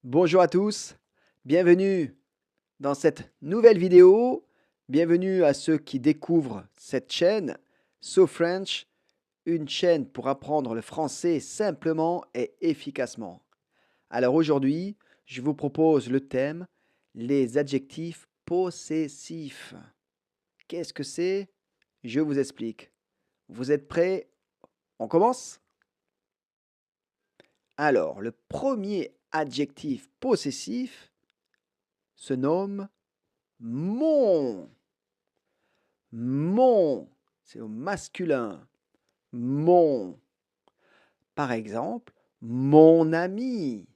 Bonjour à tous, bienvenue dans cette nouvelle vidéo. Bienvenue à ceux qui découvrent cette chaîne, So French, une chaîne pour apprendre le français simplement et efficacement. Alors aujourd'hui, je vous propose le thème les adjectifs possessifs. Qu'est-ce que c'est? Je vous explique. Vous êtes prêts? On commence? Alors, le premier adjectif possessif se nomme mon. Mon, c'est au masculin. Mon. Par exemple, mon ami.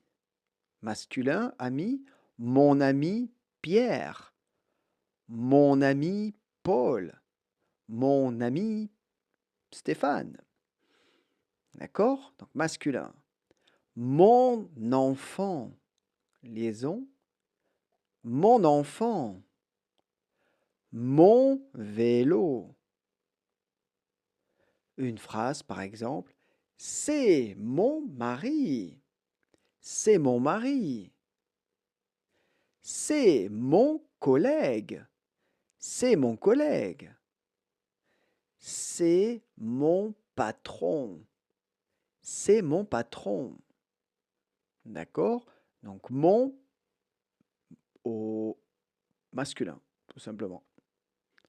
Masculin, ami. Mon ami Pierre. Mon ami Paul. Mon ami Stéphane. D'accord? Donc masculin. Mon enfant. Liaison. Mon enfant. Mon vélo. Une phrase, par exemple. C'est mon mari. C'est mon mari. C'est mon collègue. C'est mon collègue. C'est mon patron. C'est mon patron. D'accord? Donc mon au masculin, tout simplement.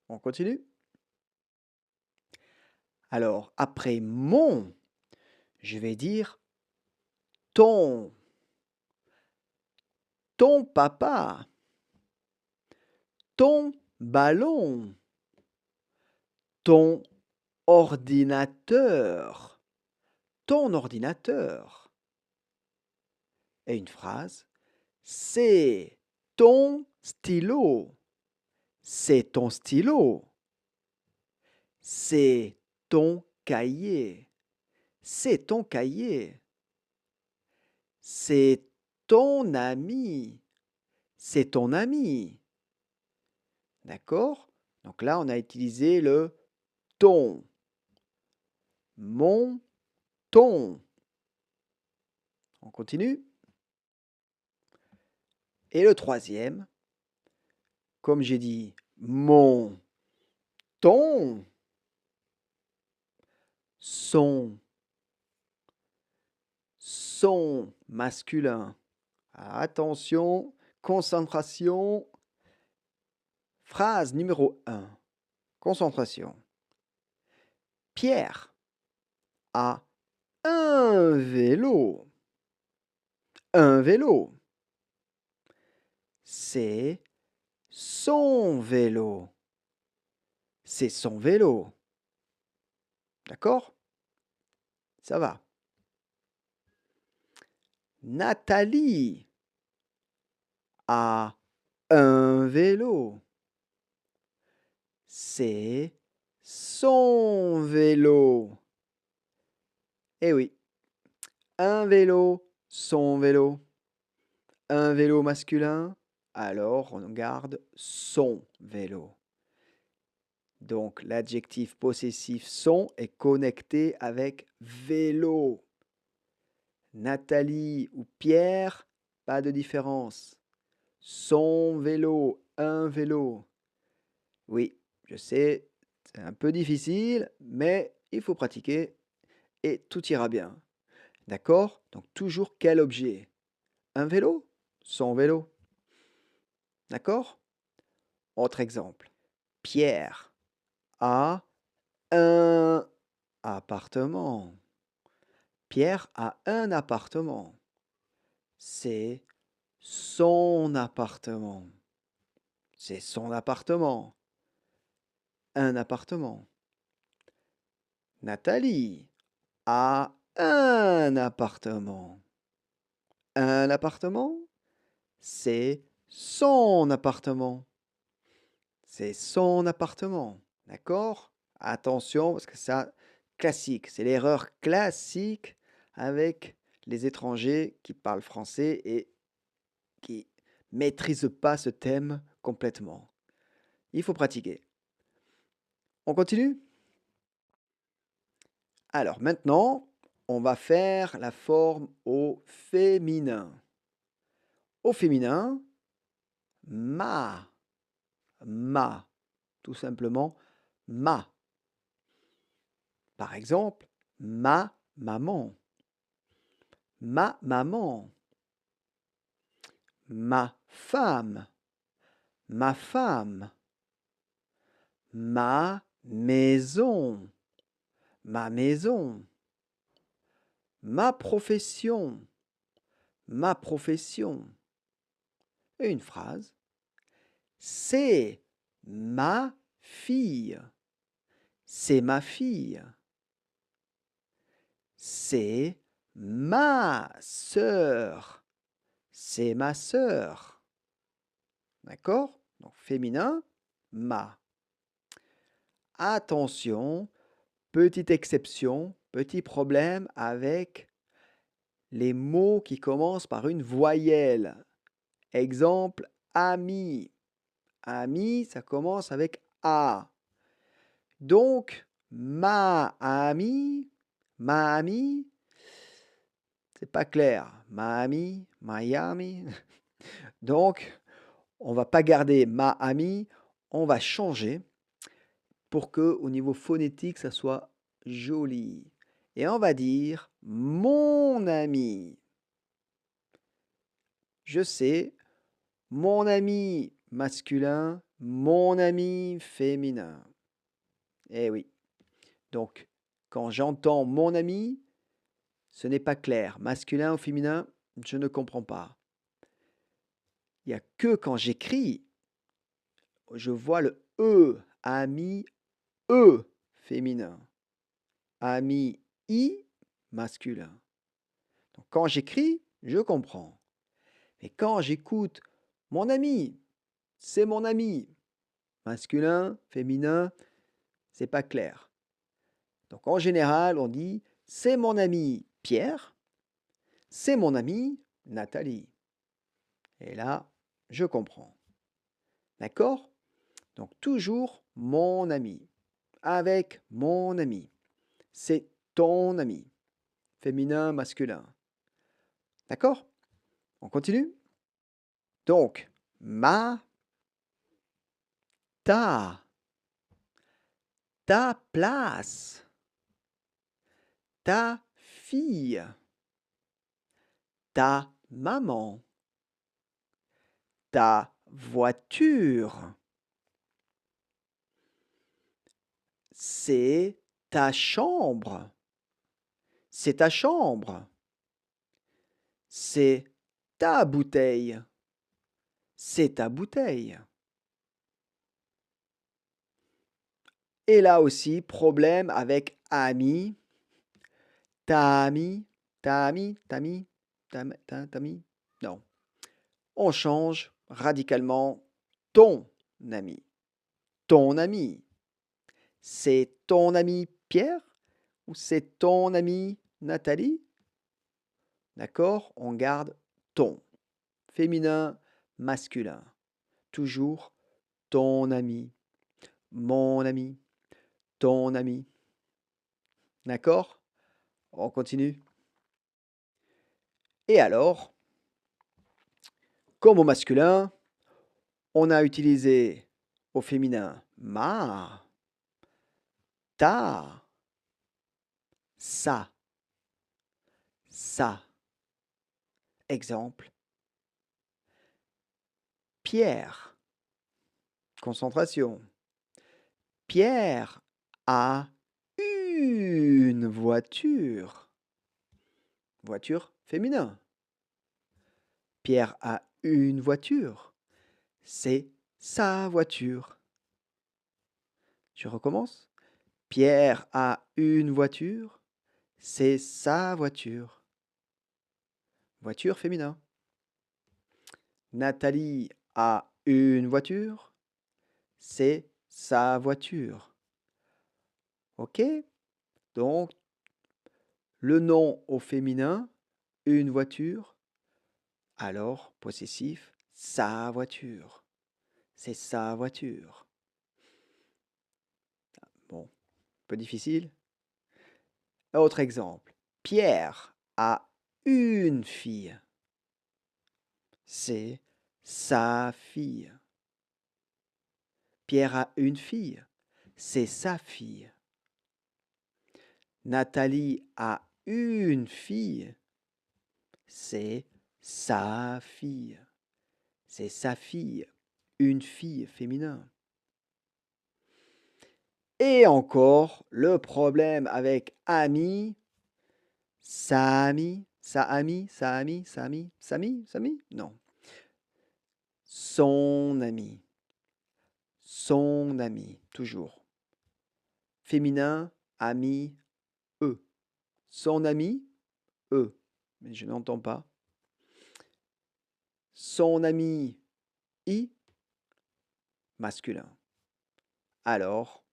On continue? Alors, après mon, je vais dire ton. Ton papa. Ton ballon. Ton ordinateur. Ton ordinateur. Et une phrase. C'est ton stylo. C'est ton stylo. C'est ton cahier. C'est ton cahier. C'est ton ami. C'est ton ami. D'accord? Donc là, on a utilisé le ton. Mon ton. On continue? Et le troisième, comme j'ai dit, mon ton, son masculin. Attention, concentration. Phrase numéro 1. Concentration. Pierre a un vélo. Un vélo. C'est son vélo. C'est son vélo. D'accord? Ça va. Nathalie a un vélo. C'est son vélo. Eh oui, un vélo, son vélo. Un vélo masculin, alors on garde son vélo. Donc l'adjectif possessif son est connecté avec vélo. Nathalie ou Pierre, pas de différence. Son vélo, un vélo. Oui, je sais, c'est un peu difficile, mais il faut pratiquer et tout ira bien. D'accord? Donc toujours quel objet? Un vélo? Son vélo. D'accord? Autre exemple. Pierre a un appartement. Pierre a un appartement. C'est son appartement. C'est son appartement. Un appartement. Nathalie a un appartement. Un appartement, c'est son appartement. C'est son appartement. D'accord? Attention, parce que ça, classique. C'est l'erreur classique avec les étrangers qui parlent français et qui maîtrisent pas ce thème complètement. Il faut pratiquer. On continue? Alors maintenant, on va faire la forme au féminin. Au féminin, ma, tout simplement ma. Par exemple, ma maman, ma maman, ma femme, ma femme, ma maison, ma maison, ma profession, ma profession. Et une phrase, c'est ma fille, c'est ma fille. C'est ma sœur, c'est ma sœur. D'accord? Donc féminin, ma. Attention, petite exception, petit problème avec les mots qui commencent par une voyelle. Exemple, ami. Ami, ça commence avec A. Donc, ma amie, c'est pas clair. Miami, Miami. Donc, on va pas garder ma amie, on va changer pour que au niveau phonétique, ça soit joli. Et on va dire mon ami. Je sais, mon ami masculin, mon ami féminin. Eh oui. Donc, quand j'entends mon ami, ce n'est pas clair. Masculin ou féminin, je ne comprends pas. Il n'y a que quand j'écris, je vois le E, ami, E, féminin. Ami, I, masculin. Donc, quand j'écris, je comprends. Mais quand j'écoute mon ami, c'est mon ami, masculin, féminin, c'est pas clair. Donc, en général, on dit c'est mon ami Pierre, c'est mon ami Nathalie. Et là, je comprends. D'accord? Donc, toujours mon ami. Avec mon ami. C'est ton ami. Féminin, masculin. D'accord? On continue? Donc, ma, ta place, ta fille, ta maman, ta voiture, c'est ta chambre, c'est ta chambre, c'est ta bouteille, c'est ta bouteille. Et là aussi, problème avec ami, ta ami, ta ami, tami, tami. Non. On change radicalement ton ami. Ton ami. C'est ton ami Pierre ou c'est ton ami Nathalie? D'accord? On garde ton. Féminin, masculin. Toujours ton ami, mon ami, ton ami. D'accord? On continue. Et alors, comme au masculin, on a utilisé au féminin ma, ta, sa, sa. Exemple, Pierre. Concentration. Pierre a une voiture. Voiture féminin. Pierre a une voiture. C'est sa voiture. Je recommence. Pierre a une voiture. C'est sa voiture. Voiture féminin. Nathalie a une voiture. C'est sa voiture. OK? Donc, le nom au féminin, une voiture. Alors, possessif, sa voiture. C'est sa voiture. Bon, un peu difficile. Autre exemple. Pierre a une fille. c'est sa fille. Pierre a une fille, c'est sa fille. Nathalie a une fille, c'est sa fille. C'est sa fille, une fille féminin. Et encore, le problème avec ami, Sami, Sami, Sami, Sami, Sami, Sami, non. Son ami, toujours. Féminin, ami, eux. Son ami, eux. Mais je n'entends pas. Son ami, i, masculin. Alors,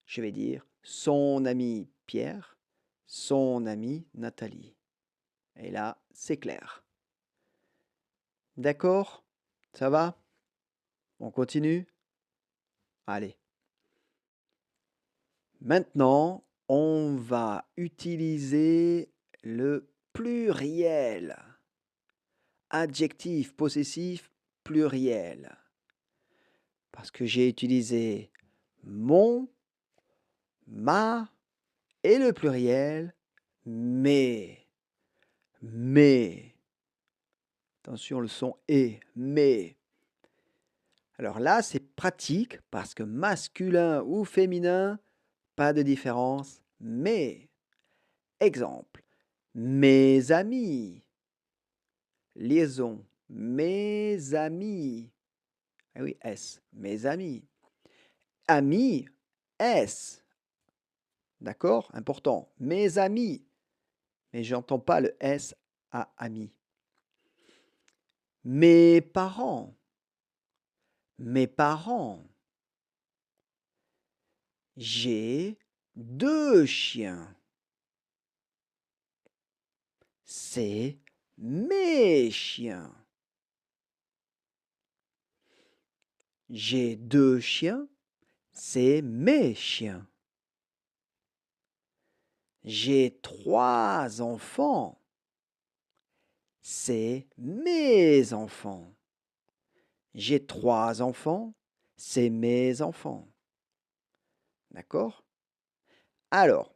je vais dire son ami Pierre, son amie Nathalie. Et là, c'est clair. D'accord? Ça va? On continue? Allez. Maintenant, on va utiliser le pluriel. Adjectif possessif pluriel. Parce que j'ai utilisé mon, ma et le pluriel mes. Mais. Attention, le son est mais. Alors là, c'est pratique parce que masculin ou féminin, pas de différence, mais. Exemple, mes amis. Liaison, mes amis. Ah oui, S, mes amis. Amis, S. D'accord? Important. Mes amis. Mais j'entends pas le S à amis. Mes parents. Mes parents. J'ai 2 chiens. C'est mes chiens. J'ai 2 chiens. C'est mes chiens. J'ai 3 enfants. C'est mes enfants. J'ai 3 enfants. C'est mes enfants. D'accord? Alors,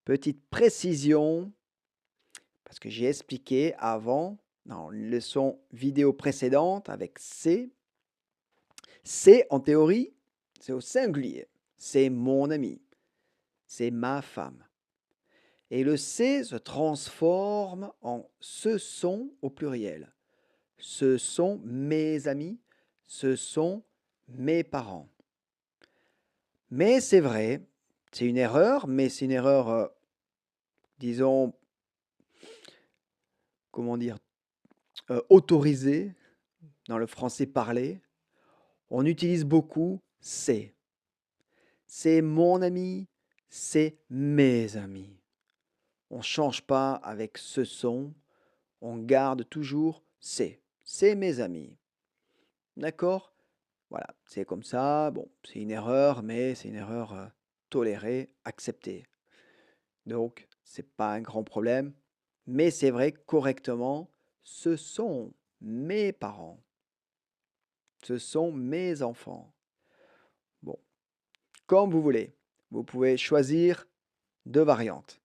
petite précision, parce que j'ai expliqué avant, dans une leçon vidéo précédente avec C. C, en théorie, c'est au singulier. C'est mon ami. C'est ma femme. Et le C se transforme en ce sont au pluriel. Ce sont mes amis. Ce sont mes parents. Mais c'est vrai, c'est une erreur, mais c'est une erreur, disons, comment dire, autorisée dans le français parlé. On utilise beaucoup c'est. C'est mon ami, c'est mes amis. On ne change pas avec ce sont, on garde toujours c'est. C'est mes amis. D'accord? Voilà, c'est comme ça. Bon, c'est une erreur, mais c'est une erreur tolérée, acceptée. Donc, c'est pas un grand problème. Mais c'est vrai, correctement, ce sont mes parents. Ce sont mes enfants. Bon, comme vous voulez. Vous pouvez choisir 2 variantes.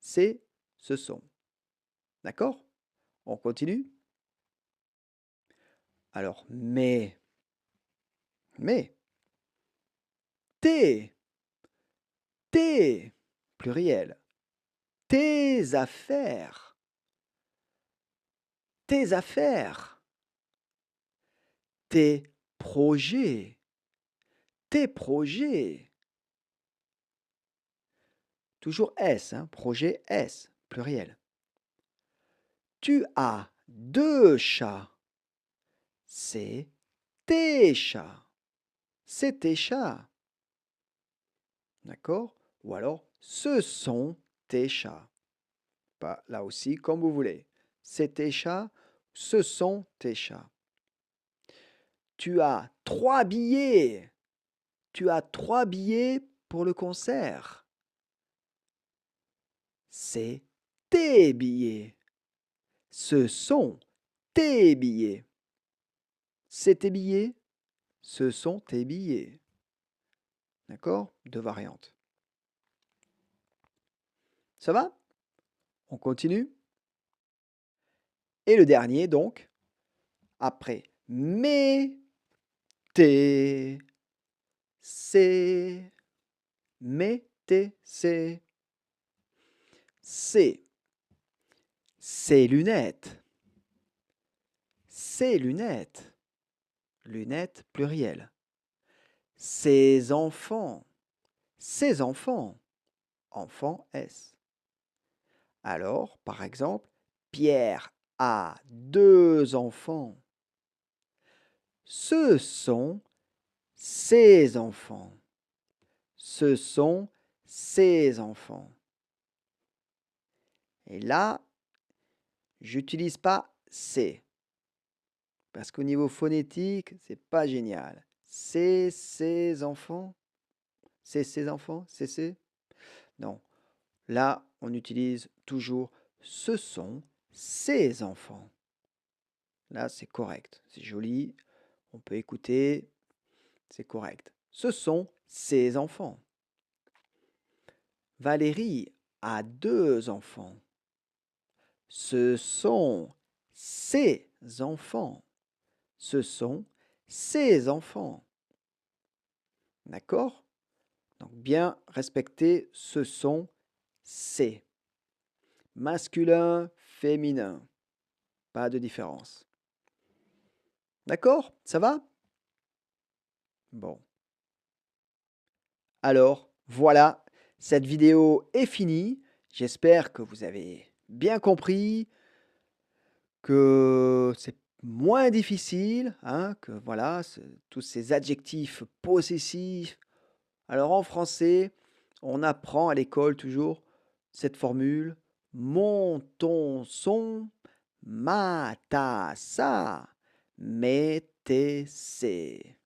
C'est, ce sont. D'accord? On continue? Alors, mais, tes, pluriel, tes affaires, tes projets, tes projets. Toujours S, hein, projet S, pluriel. Tu as 2 chats. C'est tes chats. C'est tes chats. D'accord? Ou alors, ce sont tes chats. Pas là aussi, comme vous voulez. C'est tes chats, ce sont tes chats. Tu as 3 billets. Tu as 3 billets pour le concert. C'est tes billets. Ce sont tes billets. C'est tes billets, ce sont tes billets. D'accord? Deux variantes. Ça va? On continue? Et le dernier, donc, après mais, tes, c'est, mais, tes, c'est, ses lunettes, ses lunettes, lunettes pluriel, ses enfants, enfants S. Alors, par exemple, Pierre a 2 enfants. Ce sont ses enfants. Ce sont ses enfants. Et là, j'utilise pas c'est. Parce qu'au niveau phonétique, c'est pas génial. C'est ses enfants. C'est ses enfants. C'est. Non. Là, on utilise toujours ce sont ses enfants. Là, c'est correct. C'est joli. On peut écouter. C'est correct. Ce sont ses enfants. Valérie a 2 enfants. Ce sont ses enfants. Ce sont ses enfants. D'accord? Donc bien respecter ce sont ses. Masculin, féminin. Pas de différence. D'accord? Ça va? Bon. Alors, voilà, cette vidéo est finie. J'espère que vous avez bien compris, que c'est moins difficile, hein, que voilà, tous ces adjectifs possessifs. Alors en français, on apprend à l'école toujours cette formule mon, ton, son, ma, ta, sa, mais, tes, c'est.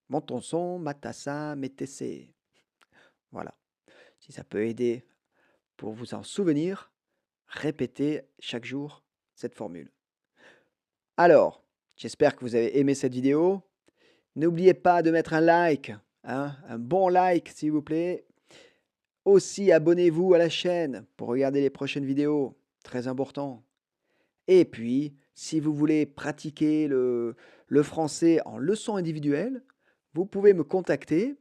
Mon, ton, son, ma, ta, sa, mais, tes, c'est. Voilà. Si ça peut aider pour vous en souvenir, répétez chaque jour cette formule. Alors, j'espère que vous avez aimé cette vidéo. N'oubliez pas de mettre un like, hein, un bon like s'il vous plaît. Aussi, abonnez-vous à la chaîne pour regarder les prochaines vidéos, très important. Et puis, si vous voulez pratiquer le français en leçon individuelle, vous pouvez me contacter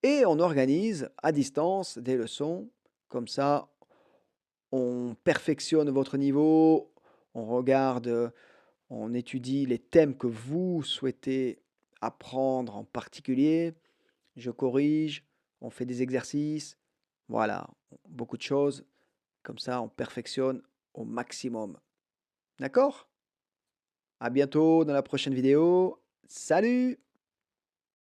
et on organise à distance des leçons. Comme ça, on perfectionne votre niveau, on regarde, on étudie les thèmes que vous souhaitez apprendre en particulier. Je corrige, on fait des exercices. Voilà, beaucoup de choses. Comme ça, on perfectionne au maximum. D'accord? À bientôt dans la prochaine vidéo. Salut!